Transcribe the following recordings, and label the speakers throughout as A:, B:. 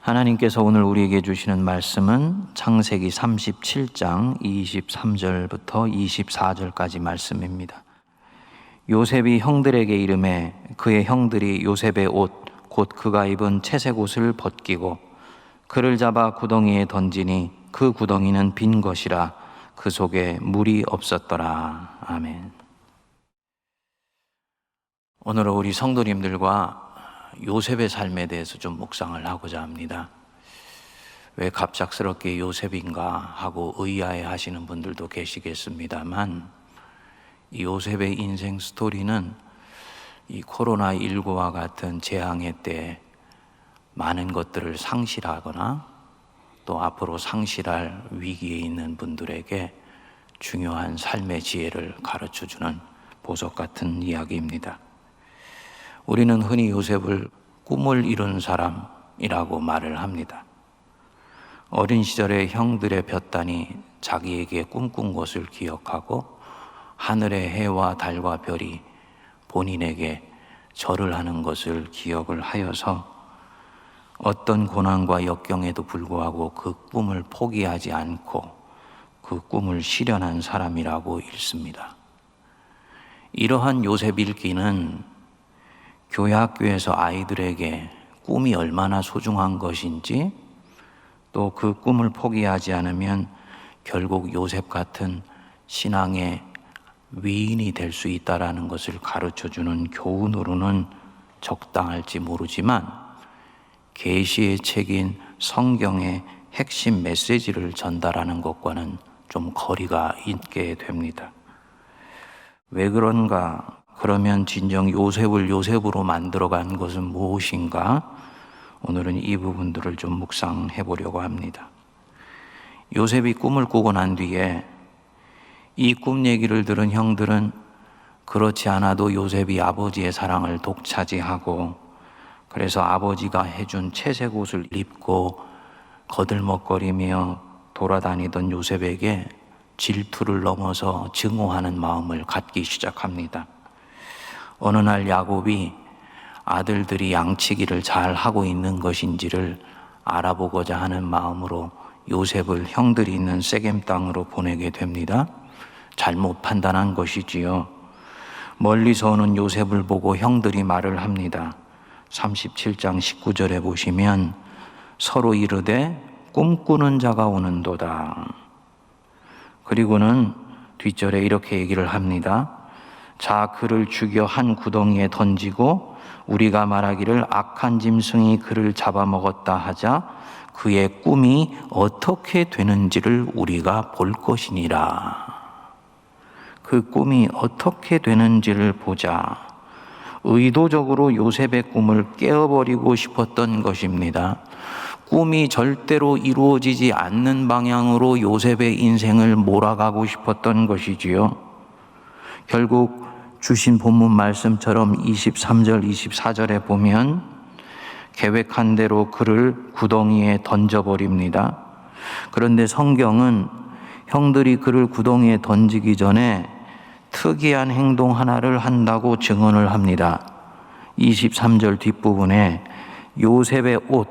A: 하나님께서 오늘 우리에게 주시는 말씀은 창세기 37장 23절부터 24절까지 말씀입니다. 요셉이 형들에게 이르매 그의 형들이 요셉의 옷 곧 그가 입은 채색 옷을 벗기고 그를 잡아 구덩이에 던지니 그 구덩이는 빈 것이라 그 속에 물이 없었더라. 아멘. 오늘은 우리 성도님들과 요셉의 삶에 대해서 좀 묵상을 하고자 합니다. 왜 갑작스럽게 요셉인가 하고 의아해 하시는 분들도 계시겠습니다만, 이 요셉의 인생 스토리는 이 코로나19와 같은 재앙의 때 많은 것들을 상실하거나 또 앞으로 상실할 위기에 있는 분들에게 중요한 삶의 지혜를 가르쳐주는 보석 같은 이야기입니다. 우리는 흔히 요셉을 꿈을 이룬 사람이라고 말을 합니다. 어린 시절에 형들의 볕단이 자기에게 꿈꾼 것을 기억하고 하늘의 해와 달과 별이 본인에게 절을 하는 것을 기억을 하여서 어떤 고난과 역경에도 불구하고 그 꿈을 포기하지 않고 그 꿈을 실현한 사람이라고 읽습니다. 이러한 요셉 읽기는 교회학교에서 아이들에게 꿈이 얼마나 소중한 것인지, 또 그 꿈을 포기하지 않으면 결국 요셉 같은 신앙의 위인이 될 수 있다라는 것을 가르쳐주는 교훈으로는 적당할지 모르지만, 계시의 책인 성경의 핵심 메시지를 전달하는 것과는 좀 거리가 있게 됩니다. 왜 그런가? 그러면 진정 요셉을 요셉으로 만들어간 것은 무엇인가? 오늘은 이 부분들을 좀 묵상해 보려고 합니다. 요셉이 꿈을 꾸고 난 뒤에 이 꿈 얘기를 들은 형들은 그렇지 않아도 요셉이 아버지의 사랑을 독차지하고, 그래서 아버지가 해준 채색 옷을 입고 거들먹거리며 돌아다니던 요셉에게 질투를 넘어서 증오하는 마음을 갖기 시작합니다. 어느 날 야곱이 아들들이 양치기를 잘 하고 있는 것인지를 알아보고자 하는 마음으로 요셉을 형들이 있는 세겜 땅으로 보내게 됩니다. 잘못 판단한 것이지요. 멀리서 오는 요셉을 보고 형들이 말을 합니다. 37장 19절에 보시면 서로 이르되 꿈꾸는 자가 오는도다. 그리고는 뒷절에 이렇게 얘기를 합니다. 자, 그를 죽여 한 구덩이에 던지고 우리가 말하기를 악한 짐승이 그를 잡아먹었다 하자 그의 꿈이 어떻게 되는지를 우리가 볼 것이니라. 그 꿈이 어떻게 되는지를 보자. 의도적으로 요셉의 꿈을 깨어버리고 싶었던 것입니다. 꿈이 절대로 이루어지지 않는 방향으로 요셉의 인생을 몰아가고 싶었던 것이지요. 결국 주신 본문 말씀처럼 23절, 24절에 보면 계획한 대로 그를 구덩이에 던져버립니다. 그런데 성경은 형들이 그를 구덩이에 던지기 전에 특이한 행동 하나를 한다고 증언을 합니다. 23절 뒷부분에 요셉의 옷,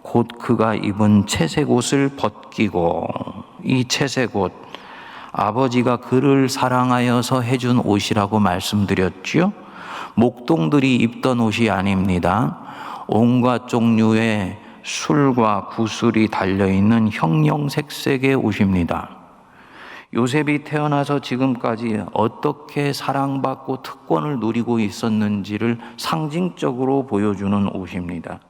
A: 곧 그가 입은 채색 옷을 벗기고, 이 채색 옷, 아버지가 그를 사랑하여서 해준 옷이라고 말씀드렸죠. 목동들이 입던 옷이 아닙니다. 온갖 종류의 술과 구슬이 달려있는 형형색색의 옷입니다. 요셉이 태어나서 지금까지 어떻게 사랑받고 특권을 누리고 있었는지를 상징적으로 보여주는 옷입니다.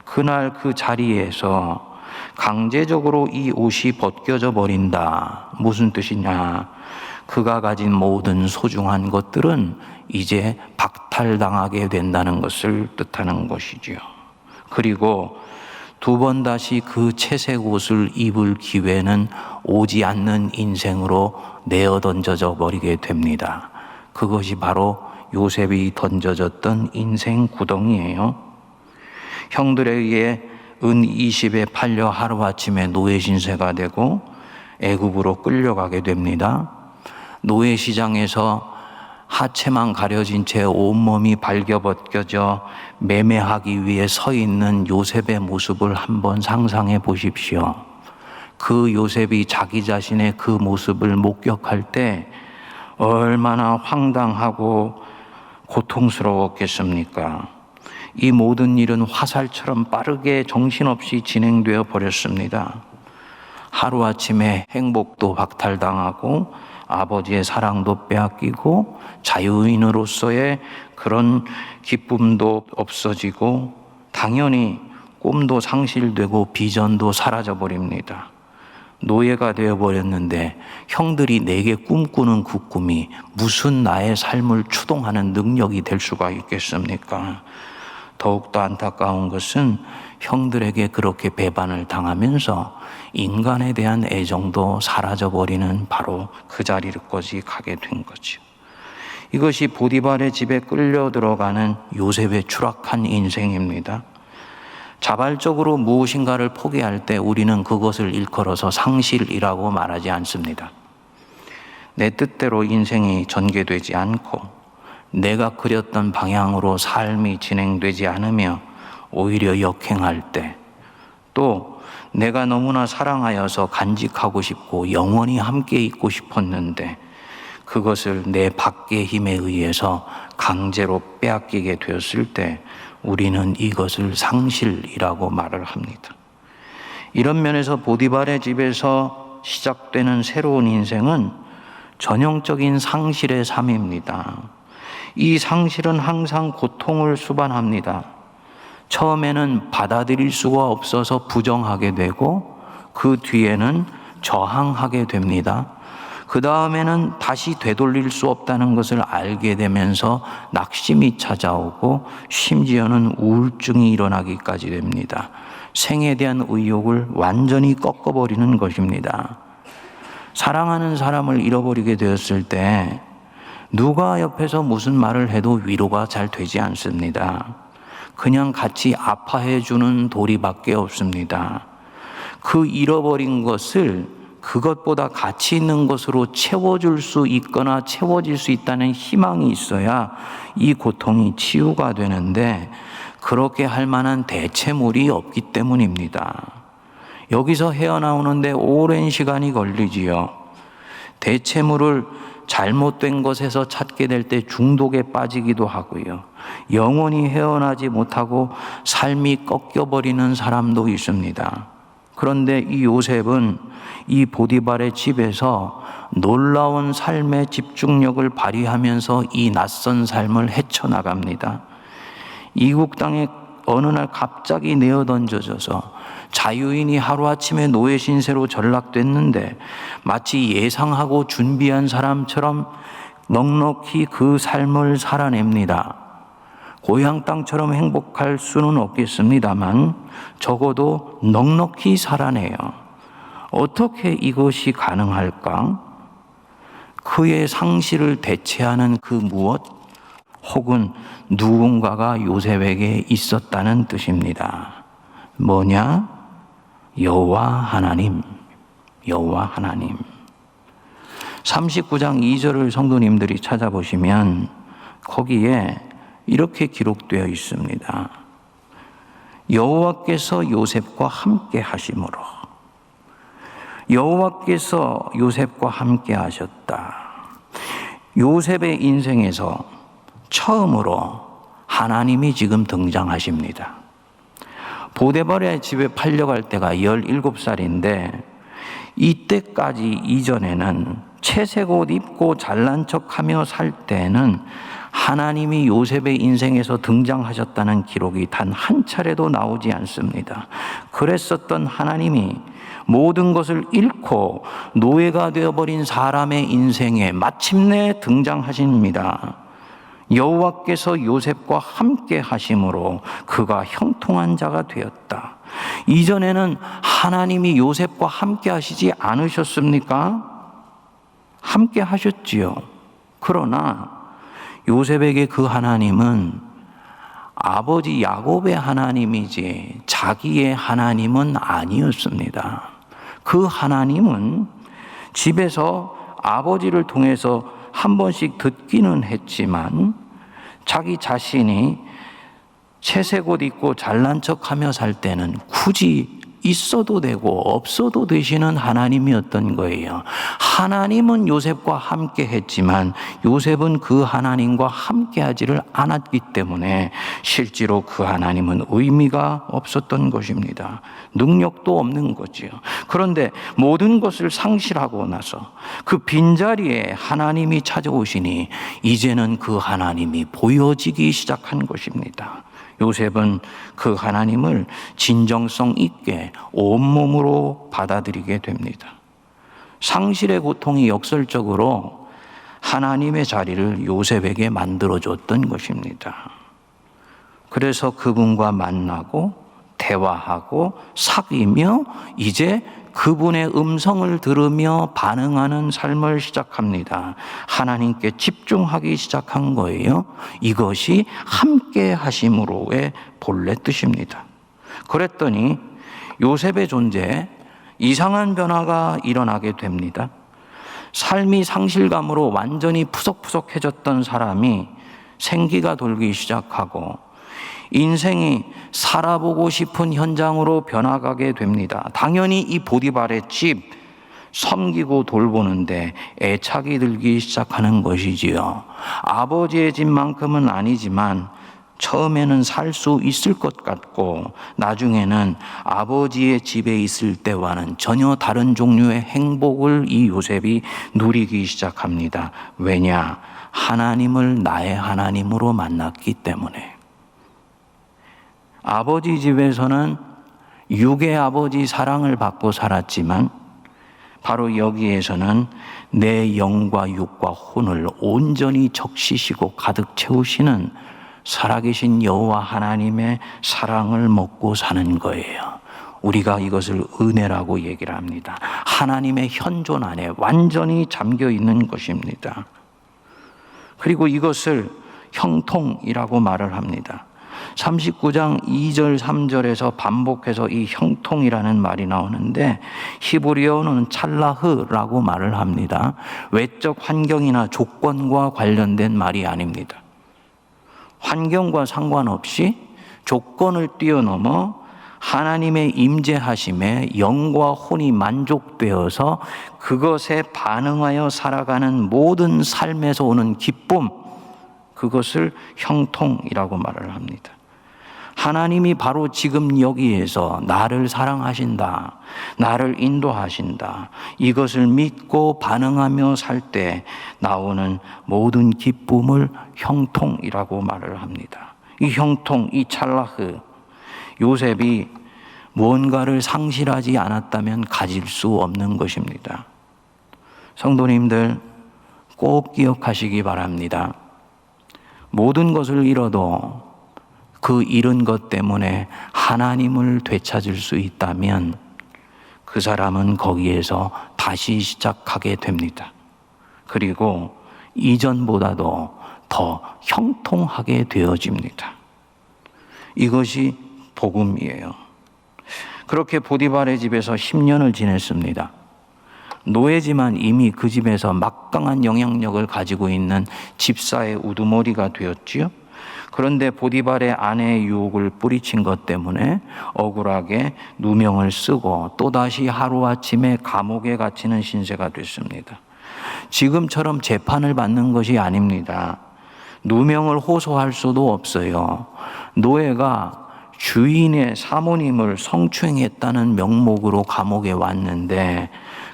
A: 그날 그 자리에서 강제적으로 이 옷이 벗겨져 버린다. 무슨 뜻이냐? 그가 가진 모든 소중한 것들은 이제 박탈당하게 된다는 것을 뜻하는 것이지요. 그리고 두 번 다시 그 채색 옷을 입을 기회는 오지 않는 인생으로 내어 던져져 버리게 됩니다. 그것이 바로 요셉이 던져졌던 인생 구덩이에요. 형들에 의해 은 20에 팔려 하루아침에 노예 신세가 되고 애굽으로 끌려가게 됩니다. 노예 시장에서 하체만 가려진 채 온몸이 발겨벗겨져 매매하기 위해 서 있는 요셉의 모습을 한번 상상해 보십시오. 그 요셉이 자기 자신의 그 모습을 목격할 때 얼마나 황당하고 고통스러웠겠습니까? 이 모든 일은 화살처럼 빠르게 정신없이 진행되어 버렸습니다. 하루아침에 행복도 박탈당하고 아버지의 사랑도 빼앗기고 자유인으로서의 그런 기쁨도 없어지고 당연히 꿈도 상실되고 비전도 사라져버립니다. 노예가 되어버렸는데 형들이 내게 꿈꾸는 그 꿈이 무슨 나의 삶을 추동하는 능력이 될 수가 있겠습니까? 더욱더 안타까운 것은 형들에게 그렇게 배반을 당하면서 인간에 대한 애정도 사라져버리는 바로 그 자리까지 가게 된 거죠. 이것이 보디발의 집에 끌려 들어가는 요셉의 추락한 인생입니다. 자발적으로 무엇인가를 포기할 때 우리는 그것을 일컬어서 상실이라고 말하지 않습니다. 내 뜻대로 인생이 전개되지 않고 내가 그렸던 방향으로 삶이 진행되지 않으며 오히려 역행할 때, 또 내가 너무나 사랑하여서 간직하고 싶고 영원히 함께 있고 싶었는데 그것을 내 밖의 힘에 의해서 강제로 빼앗기게 되었을 때 우리는 이것을 상실이라고 말을 합니다. 이런 면에서 보디발의 집에서 시작되는 새로운 인생은 전형적인 상실의 삶입니다. 이 상실은 항상 고통을 수반합니다. 처음에는 받아들일 수가 없어서 부정하게 되고 그 뒤에는 저항하게 됩니다. 그 다음에는 다시 되돌릴 수 없다는 것을 알게 되면서 낙심이 찾아오고 심지어는 우울증이 일어나기까지 됩니다. 생에 대한 의욕을 완전히 꺾어버리는 것입니다. 사랑하는 사람을 잃어버리게 되었을 때 누가 옆에서 무슨 말을 해도 위로가 잘 되지 않습니다. 그냥 같이 아파해 주는 도리밖에 없습니다. 그 잃어버린 것을 그것보다 가치 있는 것으로 채워줄 수 있거나 채워질 수 있다는 희망이 있어야 이 고통이 치유가 되는데 그렇게 할 만한 대체물이 없기 때문입니다. 여기서 헤어나오는데 오랜 시간이 걸리지요. 대체물을 잘못된 것에서 찾게 될 때 중독에 빠지기도 하고요. 영원히 헤어나지 못하고 삶이 꺾여버리는 사람도 있습니다. 그런데 이 요셉은 이 보디발의 집에서 놀라운 삶의 집중력을 발휘하면서 이 낯선 삶을 헤쳐나갑니다. 이국 땅에 어느 날 갑자기 내어 던져져서 자유인이 하루아침에 노예 신세로 전락됐는데 마치 예상하고 준비한 사람처럼 넉넉히 그 삶을 살아냅니다. 고향 땅처럼 행복할 수는 없겠습니다만 적어도 넉넉히 살아내요. 어떻게 이것이 가능할까? 그의 상실을 대체하는 그 무엇? 혹은 누군가가 요셉에게 있었다는 뜻입니다. 뭐냐? 여호와 하나님. 여호와 하나님. 39장 2절을 성도님들이 찾아보시면 거기에 이렇게 기록되어 있습니다. 여호와께서 요셉과 함께 하심으로. 여호와께서 요셉과 함께 하셨다. 요셉의 인생에서 처음으로 하나님이 지금 등장하십니다. 보디발의 집에 팔려갈 때가 17살인데 이때까지 이전에는 채색 옷 입고 잘난 척하며 살 때는 하나님이 요셉의 인생에서 등장하셨다는 기록이 단 한 차례도 나오지 않습니다. 그랬었던 하나님이 모든 것을 잃고 노예가 되어버린 사람의 인생에 마침내 등장하십니다. 여호와께서 요셉과 함께 하심으로 그가 형통한 자가 되었다. 이전에는 하나님이 요셉과 함께 하시지 않으셨습니까? 함께 하셨지요. 그러나 요셉에게 그 하나님은 아버지 야곱의 하나님이지 자기의 하나님은 아니었습니다. 그 하나님은 집에서 아버지를 통해서 한 번씩 듣기는 했지만 자기 자신이 채색 옷 입고 잘난 척하며 살 때는 굳이 있어도 되고 없어도 되시는 하나님이었던 거예요. 하나님은 요셉과 함께 했지만 요셉은 그 하나님과 함께 하지를 않았기 때문에 실제로 그 하나님은 의미가 없었던 것입니다. 능력도 없는 거지요. 그런데 모든 것을 상실하고 나서 그 빈자리에 하나님이 찾아오시니 이제는 그 하나님이 보여지기 시작한 것입니다. 요셉은 그 하나님을 진정성 있게 온몸으로 받아들이게 됩니다. 상실의 고통이 역설적으로 하나님의 자리를 요셉에게 만들어줬던 것입니다. 그래서 그분과 만나고 대화하고 사귀며 이제 그분의 음성을 들으며 반응하는 삶을 시작합니다. 하나님께 집중하기 시작한 거예요. 이것이 함께 하심으로의 본래 뜻입니다. 그랬더니 요셉의 존재에 이상한 변화가 일어나게 됩니다. 삶이 상실감으로 완전히 푸석푸석해졌던 사람이 생기가 돌기 시작하고 인생이 살아보고 싶은 현장으로 변화가게 됩니다. 당연히 이 보디발의 집 섬기고 돌보는데 애착이 들기 시작하는 것이지요. 아버지의 집만큼은 아니지만 처음에는 살 수 있을 것 같고 나중에는 아버지의 집에 있을 때와는 전혀 다른 종류의 행복을 이 요셉이 누리기 시작합니다. 왜냐? 하나님을 나의 하나님으로 만났기 때문에. 아버지 집에서는 육의 아버지 사랑을 받고 살았지만 바로 여기에서는 내 영과 육과 혼을 온전히 적시시고 가득 채우시는 살아계신 여호와 하나님의 사랑을 먹고 사는 거예요. 우리가 이것을 은혜라고 얘기를 합니다. 하나님의 현존 안에 완전히 잠겨 있는 것입니다. 그리고 이것을 형통이라고 말을 합니다. 39장 2절 3절에서 반복해서 이 형통이라는 말이 나오는데 히브리어는 찰라흐라고 말을 합니다. 외적 환경이나 조건과 관련된 말이 아닙니다. 환경과 상관없이 조건을 뛰어넘어 하나님의 임재하심에 영과 혼이 만족되어서 그것에 반응하여 살아가는 모든 삶에서 오는 기쁨, 그것을 형통이라고 말을 합니다. 하나님이 바로 지금 여기에서 나를 사랑하신다, 나를 인도하신다, 이것을 믿고 반응하며 살 때 나오는 모든 기쁨을 형통이라고 말을 합니다. 이 형통, 이 찰라흐, 요셉이 무언가를 상실하지 않았다면 가질 수 없는 것입니다. 성도님들 꼭 기억하시기 바랍니다. 모든 것을 잃어도 그 잃은 것 때문에 하나님을 되찾을 수 있다면 그 사람은 거기에서 다시 시작하게 됩니다. 그리고 이전보다도 더 형통하게 되어집니다. 이것이 복음이에요. 그렇게 보디발의 집에서 10년을 지냈습니다. 노예지만 이미 그 집에서 막강한 영향력을 가지고 있는 집사의 우두머리가 되었지요. 그런데 보디발의 아내의 유혹을 뿌리친 것 때문에 억울하게 누명을 쓰고 또다시 하루아침에 감옥에 갇히는 신세가 됐습니다. 지금처럼 재판을 받는 것이 아닙니다. 누명을 호소할 수도 없어요. 노예가 주인의 사모님을 성추행했다는 명목으로 감옥에 왔는데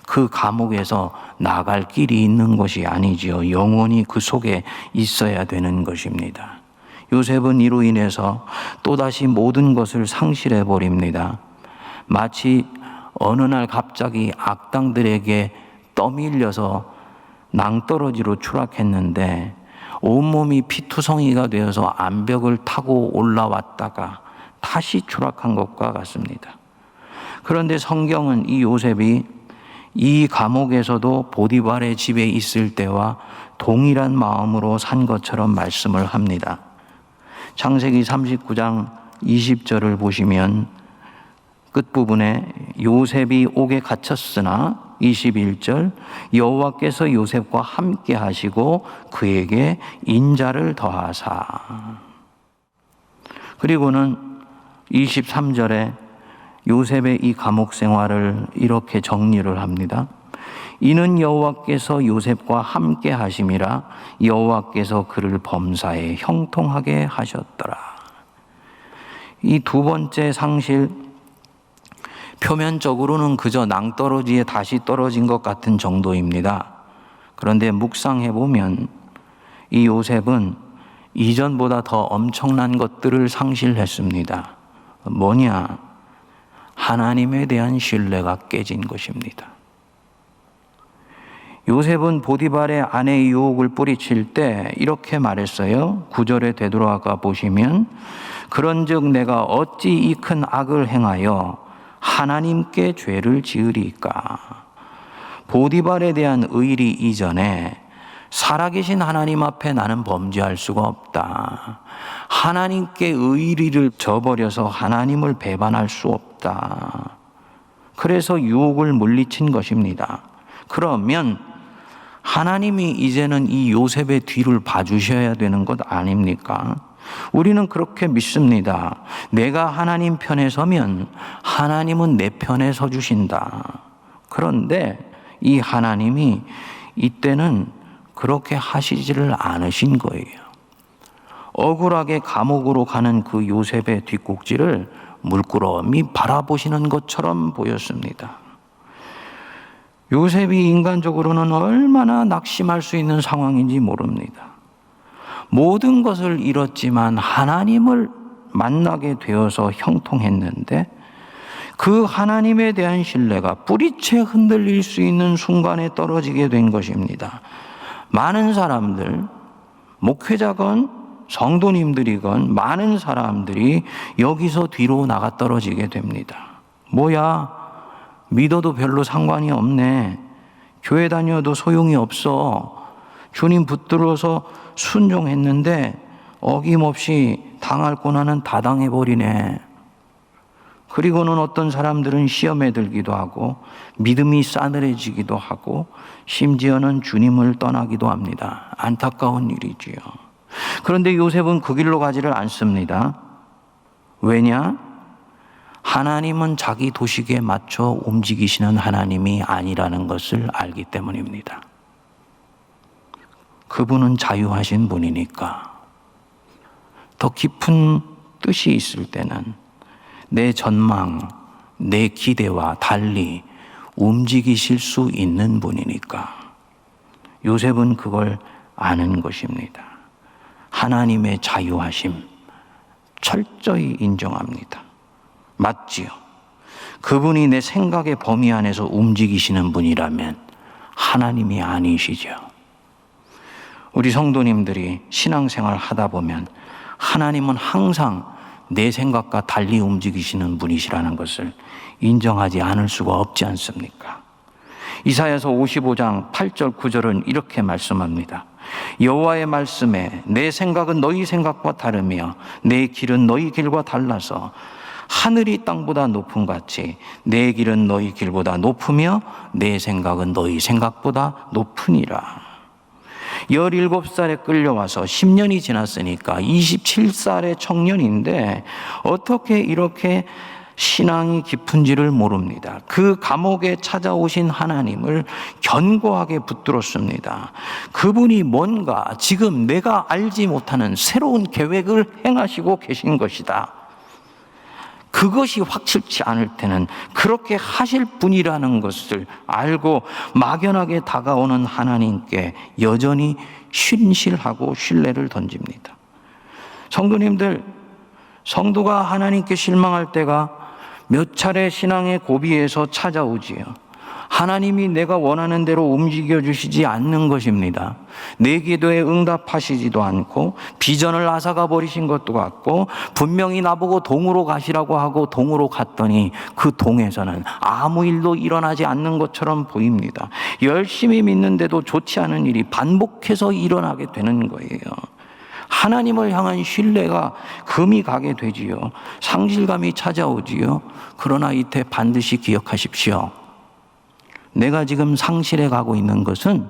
A: 그 감옥에서 나갈 길이 있는 것이 아니지요. 영원히 그 속에 있어야 되는 것입니다. 요셉은 이로 인해서 또다시 모든 것을 상실해 버립니다. 마치 어느 날 갑자기 악당들에게 떠밀려서 낭떠러지로 추락했는데 온몸이 피투성이가 되어서 암벽을 타고 올라왔다가 다시 추락한 것과 같습니다. 그런데 성경은 이 요셉이 이 감옥에서도 보디발의 집에 있을 때와 동일한 마음으로 산 것처럼 말씀을 합니다. 창세기 39장 20절을 보시면 끝부분에 요셉이 옥에 갇혔으나 21절 여호와께서 요셉과 함께 하시고 그에게 인자를 더하사. 그리고는 23절에 요셉의 이 감옥 생활을 이렇게 정리를 합니다. 이는 여호와께서 요셉과 함께 하심이라 여호와께서 그를 범사에 형통하게 하셨더라. 이 두 번째 상실, 표면적으로는 그저 낭떠러지에 다시 떨어진 것 같은 정도입니다. 그런데 묵상해 보면 이 요셉은 이전보다 더 엄청난 것들을 상실했습니다. 뭐냐? 하나님에 대한 신뢰가 깨진 것입니다. 요셉은 보디발의 아내의 유혹을 뿌리칠 때 이렇게 말했어요. 9절에 되돌아가 보시면 그런즉 내가 어찌 이 큰 악을 행하여 하나님께 죄를 지으리까. 보디발에 대한 의리 이전에 살아계신 하나님 앞에 나는 범죄할 수가 없다. 하나님께 의리를 저버려서 하나님을 배반할 수 없다. 그래서 유혹을 물리친 것입니다. 그러면 하나님이 이제는 이 요셉의 뒤를 봐주셔야 되는 것 아닙니까? 우리는 그렇게 믿습니다. 내가 하나님 편에 서면 하나님은 내 편에 서주신다. 그런데 이 하나님이 이때는 그렇게 하시지를 않으신 거예요. 억울하게 감옥으로 가는 그 요셉의 뒷꼭지를 물끄러미 바라보시는 것처럼 보였습니다. 요셉이 인간적으로는 얼마나 낙심할 수 있는 상황인지 모릅니다. 모든 것을 잃었지만 하나님을 만나게 되어서 형통했는데 그 하나님에 대한 신뢰가 뿌리채 흔들릴 수 있는 순간에 떨어지게 된 것입니다. 많은 사람들, 목회자건 성도님들이건 많은 사람들이 여기서 뒤로 나가 떨어지게 됩니다. 뭐야? 믿어도 별로 상관이 없네. 교회 다녀도 소용이 없어. 주님 붙들어서 순종했는데 어김없이 당할 고난은 다 당해버리네. 그리고는 어떤 사람들은 시험에 들기도 하고 믿음이 싸늘해지기도 하고 심지어는 주님을 떠나기도 합니다. 안타까운 일이지요. 그런데 요셉은 그 길로 가지를 않습니다. 왜냐? 하나님은 자기 도식에 맞춰 움직이시는 하나님이 아니라는 것을 알기 때문입니다. 그분은 자유하신 분이니까 더 깊은 뜻이 있을 때는 내 전망, 내 기대와 달리 움직이실 수 있는 분이니까 요셉은 그걸 아는 것입니다. 하나님의 자유하심 철저히 인정합니다. 맞지요? 그분이 내 생각의 범위 안에서 움직이시는 분이라면 하나님이 아니시죠. 우리 성도님들이 신앙생활 하다 보면 하나님은 항상 내 생각과 달리 움직이시는 분이시라는 것을 인정하지 않을 수가 없지 않습니까? 이사야서 55장 8절 9절은 이렇게 말씀합니다. 여호와의 말씀에 내 생각은 너희 생각과 다르며 내 길은 너희 길과 달라서 하늘이 땅보다 높음 같이 내 길은 너희 길보다 높으며 내 생각은 너희 생각보다 높으니라. 17살에 끌려와서 10년이 지났으니까 27살의 청년인데 어떻게 이렇게 신앙이 깊은지를 모릅니다. 그 감옥에 찾아오신 하나님을 견고하게 붙들었습니다. 그분이 뭔가 지금 내가 알지 못하는 새로운 계획을 행하시고 계신 것이다. 그것이 확실치 않을 때는 그렇게 하실 분이라는 것을 알고 막연하게 다가오는 하나님께 여전히 신실하고 신뢰를 던집니다. 성도님들, 성도가 하나님께 실망할 때가 몇 차례 신앙의 고비에서 찾아오지요. 하나님이 내가 원하는 대로 움직여 주시지 않는 것입니다. 내 기도에 응답하시지도 않고 비전을 앗아가 버리신 것도 같고 분명히 나보고 동으로 가시라고 하고 동으로 갔더니 그 동에서는 아무 일도 일어나지 않는 것처럼 보입니다. 열심히 믿는데도 좋지 않은 일이 반복해서 일어나게 되는 거예요. 하나님을 향한 신뢰가 금이 가게 되지요. 상실감이 찾아오지요. 그러나 이때 반드시 기억하십시오. 내가 지금 상실해 가고 있는 것은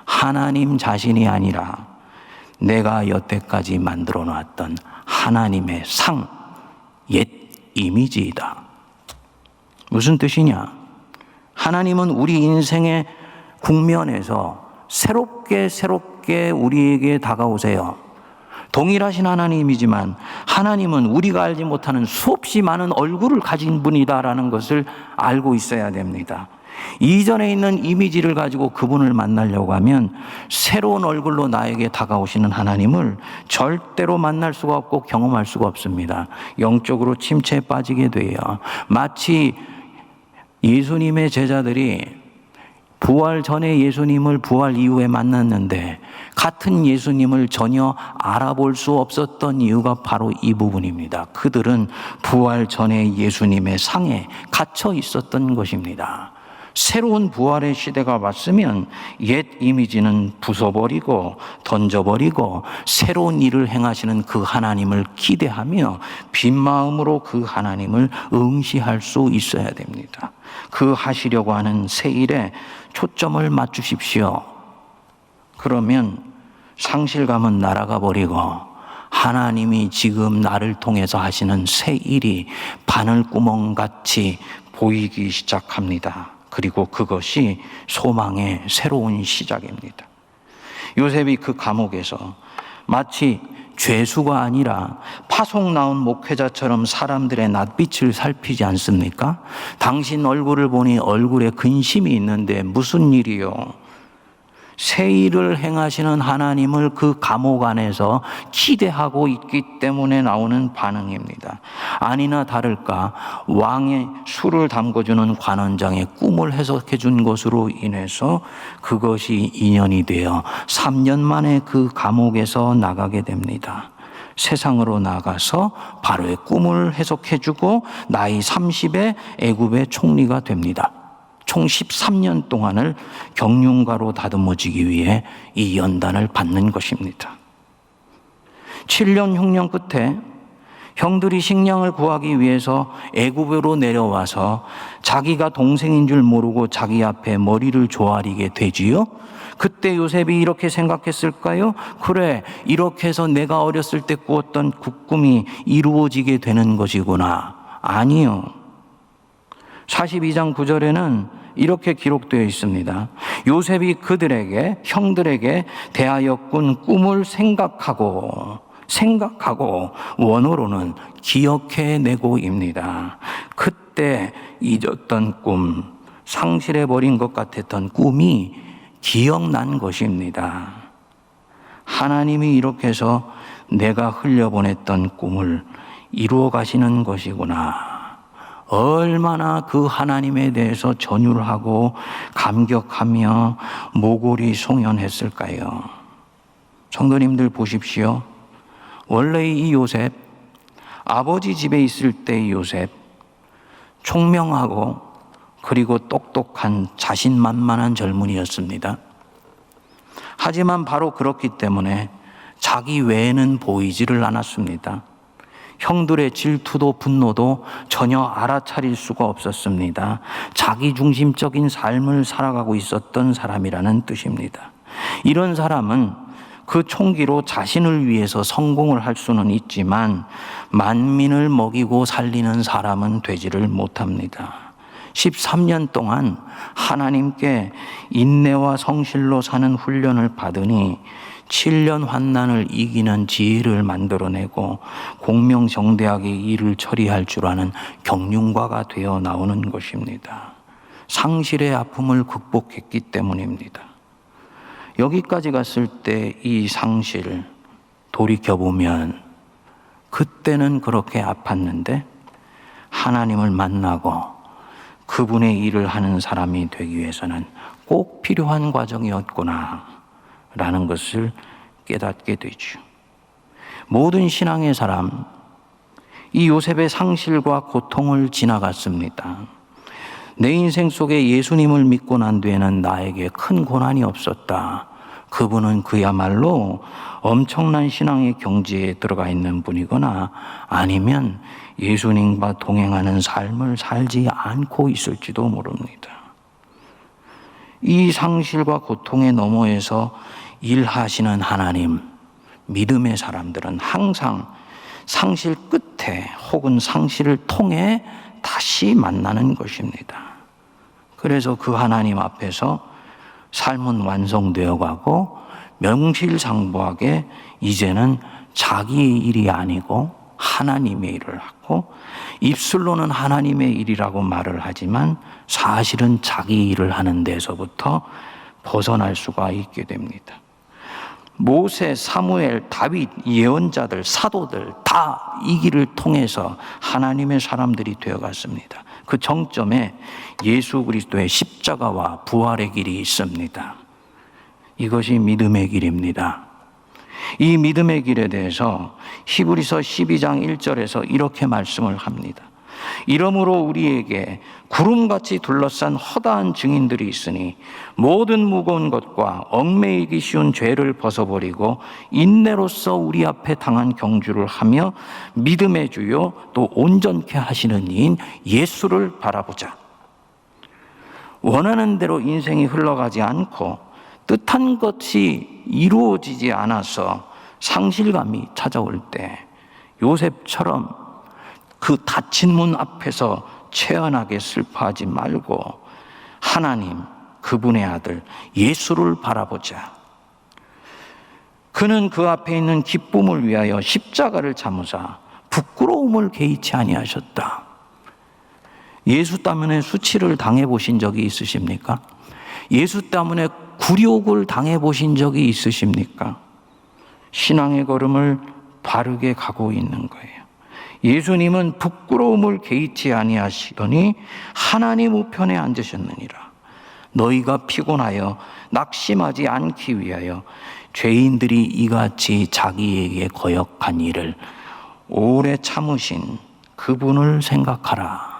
A: 하나님 자신이 아니라 내가 여태까지 만들어 놨던 하나님의 상, 옛 이미지이다. 무슨 뜻이냐? 하나님은 우리 인생의 국면에서 새롭게 우리에게 다가오세요. 동일하신 하나님이지만 하나님은 우리가 알지 못하는 수없이 많은 얼굴을 가진 분이다라는 것을 알고 있어야 됩니다. 이전에 있는 이미지를 가지고 그분을 만나려고 하면 새로운 얼굴로 나에게 다가오시는 하나님을 절대로 만날 수가 없고 경험할 수가 없습니다. 영적으로 침체에 빠지게 돼요. 마치 예수님의 제자들이 부활 전에 예수님을 부활 이후에 만났는데 같은 예수님을 전혀 알아볼 수 없었던 이유가 바로 이 부분입니다. 그들은 부활 전에 예수님의 상에 갇혀 있었던 것입니다. 새로운 부활의 시대가 왔으면 옛 이미지는 부숴버리고 던져버리고 새로운 일을 행하시는 그 하나님을 기대하며 빈 마음으로 그 하나님을 응시할 수 있어야 됩니다. 그 하시려고 하는 새 일에 초점을 맞추십시오. 그러면 상실감은 날아가 버리고 하나님이 지금 나를 통해서 하시는 새 일이 바늘구멍같이 보이기 시작합니다. 그리고 그것이 소망의 새로운 시작입니다. 요셉이 그 감옥에서 마치 죄수가 아니라 파송 나온 목회자처럼 사람들의 낯빛을 살피지 않습니까? 당신 얼굴을 보니 얼굴에 근심이 있는데 무슨 일이요? 새 일을 행하시는 하나님을 그 감옥 안에서 기대하고 있기 때문에 나오는 반응입니다. 아니나 다를까 왕의 술을 담궈주는 관원장의 꿈을 해석해 준 것으로 인해서 그것이 인연이 되어 3년 만에 그 감옥에서 나가게 됩니다. 세상으로 나가서 바로의 꿈을 해석해 주고 나이 30에 애굽의 총리가 됩니다. 총 13년 동안을 경륜가로 다듬어지기 위해 이 연단을 받는 것입니다. 7년 흉년 끝에 형들이 식량을 구하기 위해서 애굽으로 내려와서 자기가 동생인 줄 모르고 자기 앞에 머리를 조아리게 되지요. 그때 요셉이 이렇게 생각했을까요? 그래, 이렇게 해서 내가 어렸을 때 꾸었던 꿈이 이루어지게 되는 것이구나. 아니요. 42장 9절에는 이렇게 기록되어 있습니다. 요셉이 그들에게, 형들에게 대하여 꾼 꿈을 생각하고 원어로는 기억해내고입니다. 그때 잊었던 꿈, 상실해버린 것 같았던 꿈이 기억난 것입니다. 하나님이 이렇게 해서 내가 흘려보냈던 꿈을 이루어 가시는 것이구나. 얼마나 그 하나님에 대해서 전율하고 감격하며 모골이 송연했을까요? 성도님들 보십시오. 원래 이 요셉, 아버지 집에 있을 때의 요셉, 총명하고 그리고 똑똑한 자신만만한 젊은이였습니다. 하지만 바로 그렇기 때문에 자기 외에는 보이지를 않았습니다. 형들의 질투도 분노도 전혀 알아차릴 수가 없었습니다. 자기중심적인 삶을 살아가고 있었던 사람이라는 뜻입니다. 이런 사람은 그 총기로 자신을 위해서 성공을 할 수는 있지만 만민을 먹이고 살리는 사람은 되지를 못합니다. 13년 동안 하나님께 인내와 성실로 사는 훈련을 받으니 7년 환난을 이기는 지혜를 만들어내고 공명정대하게 일을 처리할 줄 아는 경륜가가 되어 나오는 것입니다. 상실의 아픔을 극복했기 때문입니다. 여기까지 갔을 때 이 상실 돌이켜보면 그때는 그렇게 아팠는데 하나님을 만나고 그분의 일을 하는 사람이 되기 위해서는 꼭 필요한 과정이었구나 라는 것을 깨닫게 되죠. 모든 신앙의 사람, 이 요셉의 상실과 고통을 지나갔습니다. 내 인생 속에 예수님을 믿고 난 뒤에는 나에게 큰 고난이 없었다. 그분은 그야말로 엄청난 신앙의 경지에 들어가 있는 분이거나 아니면 예수님과 동행하는 삶을 살지 않고 있을지도 모릅니다. 이 상실과 고통의 너머에서 일하시는 하나님, 믿음의 사람들은 항상 상실 끝에 혹은 상실을 통해 다시 만나는 것입니다. 그래서 그 하나님 앞에서 삶은 완성되어 가고 명실상부하게 이제는 자기의 일이 아니고 하나님의 일을 하고, 입술로는 하나님의 일이라고 말을 하지만 사실은 자기 일을 하는 데서부터 벗어날 수가 있게 됩니다. 모세, 사무엘, 다윗, 예언자들, 사도들 다 이 길을 통해서 하나님의 사람들이 되어갔습니다. 그 정점에 예수 그리스도의 십자가와 부활의 길이 있습니다. 이것이 믿음의 길입니다. 이 믿음의 길에 대해서 히브리서 12장 1절에서 이렇게 말씀을 합니다. 이러므로 우리에게 구름같이 둘러싼 허다한 증인들이 있으니 모든 무거운 것과 얽매이기 쉬운 죄를 벗어버리고 인내로써 우리 앞에 당한 경주를 하며 믿음의 주요 또 온전케 하시는 이인 예수를 바라보자. 원하는 대로 인생이 흘러가지 않고 뜻한 것이 이루어지지 않아서 상실감이 찾아올 때 요셉처럼 그 닫힌 문 앞에서 채연하게 슬퍼하지 말고 하나님, 그분의 아들 예수를 바라보자. 그는 그 앞에 있는 기쁨을 위하여 십자가를 참으사 부끄러움을 개의치 아니하셨다. 예수 때문에 수치를 당해보신 적이 있으십니까? 예수 때문에 굴욕을 당해보신 적이 있으십니까? 신앙의 걸음을 바르게 가고 있는 거예요. 예수님은 부끄러움을 개의치 아니하시더니 하나님 우편에 앉으셨느니라. 너희가 피곤하여 낙심하지 않기 위하여 죄인들이 이같이 자기에게 거역한 일을 오래 참으신 그분을 생각하라.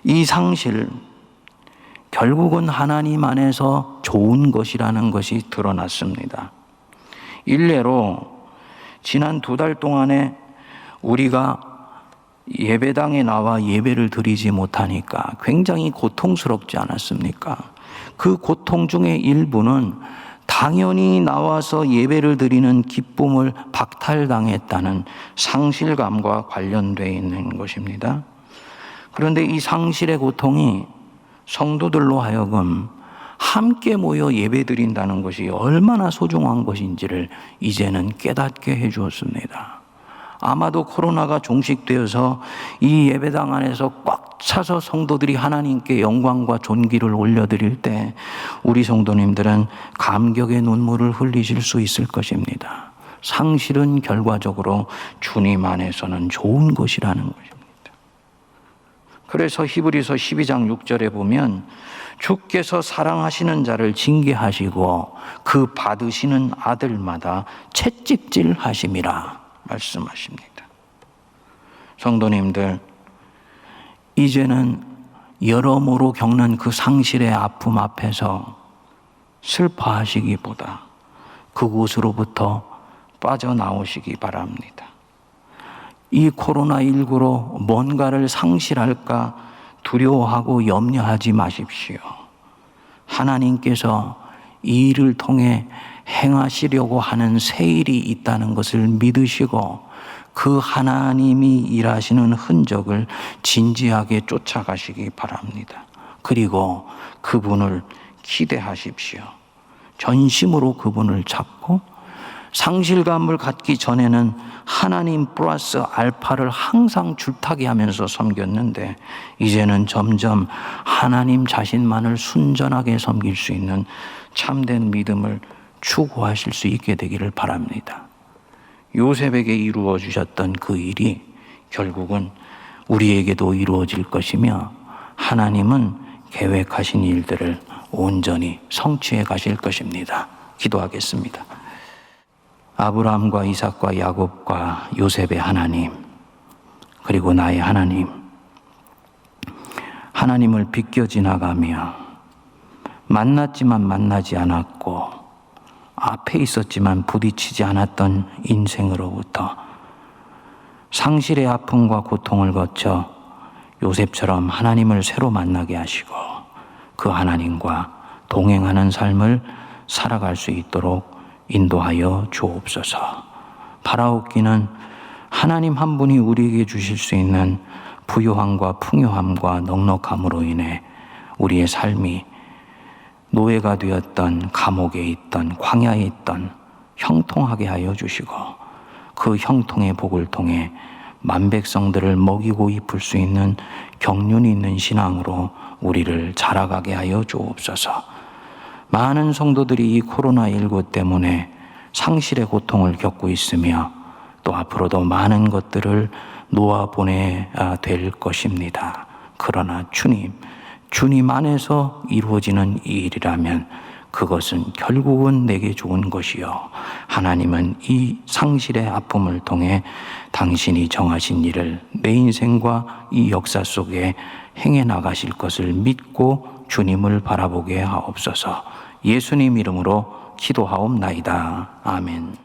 A: 이 상실, 결국은 하나님 안에서 좋은 것이라는 것이 드러났습니다. 일례로 지난 2달 동안에 우리가 예배당에 나와 예배를 드리지 못하니까 굉장히 고통스럽지 않았습니까? 그 고통 중에 일부는 당연히 나와서 예배를 드리는 기쁨을 박탈당했다는 상실감과 관련되어 있는 것입니다. 그런데 이 상실의 고통이 성도들로 하여금 함께 모여 예배드린다는 것이 얼마나 소중한 것인지를 이제는 깨닫게 해주었습니다. 아마도 코로나가 종식되어서 이 예배당 안에서 꽉 차서 성도들이 하나님께 영광과 존귀를 올려드릴 때 우리 성도님들은 감격의 눈물을 흘리실 수 있을 것입니다. 상실은 결과적으로 주님 안에서는 좋은 것이라는 것입니다. 그래서 히브리서 12장 6절에 보면 주께서 사랑하시는 자를 징계하시고 그 받으시는 아들마다 채찍질 하심이라 말씀하십니다. 성도님들, 이제는 여러모로 겪는 그 상실의 아픔 앞에서 슬퍼하시기보다 그곳으로부터 빠져나오시기 바랍니다. 이 코로나19로 뭔가를 상실할까 두려워하고 염려하지 마십시오. 하나님께서 이 일을 통해 행하시려고 하는 새 일이 있다는 것을 믿으시고 그 하나님이 일하시는 흔적을 진지하게 쫓아가시기 바랍니다. 그리고 그분을 기대하십시오. 전심으로 그분을 찾고 상실감을 갖기 전에는 하나님 플러스 알파를 항상 줄타기 하면서 섬겼는데 이제는 점점 하나님 자신만을 순전하게 섬길 수 있는 참된 믿음을 추구하실 수 있게 되기를 바랍니다. 요셉에게 이루어 주셨던 그 일이 결국은 우리에게도 이루어질 것이며 하나님은 계획하신 일들을 온전히 성취해 가실 것입니다. 기도하겠습니다. 아브라함과 이삭과 야곱과 요셉의 하나님, 그리고 나의 하나님, 하나님을 비껴 지나가며 만났지만 만나지 않았고 앞에 있었지만 부딪히지 않았던 인생으로부터 상실의 아픔과 고통을 거쳐 요셉처럼 하나님을 새로 만나게 하시고 그 하나님과 동행하는 삶을 살아갈 수 있도록 인도하여 주옵소서. 바라옵기는 하나님 한 분이 우리에게 주실 수 있는 부요함과 풍요함과 넉넉함으로 인해 우리의 삶이 노예가 되었던, 감옥에 있던, 광야에 있던 형통하게 하여 주시고 그 형통의 복을 통해 만백성들을 먹이고 입힐 수 있는 경륜이 있는 신앙으로 우리를 자라가게 하여 주옵소서. 많은 성도들이 이 코로나19 때문에 상실의 고통을 겪고 있으며 또 앞으로도 많은 것들을 놓아보내야 될 것입니다. 그러나 주님 안에서 이루어지는 이 일이라면 그것은 결국은 내게 좋은 것이요. 하나님은 이 상실의 아픔을 통해 당신이 정하신 일을 내 인생과 이 역사 속에 행해 나가실 것을 믿고 주님을 바라보게 하옵소서. 예수님 이름으로 기도하옵나이다. 아멘.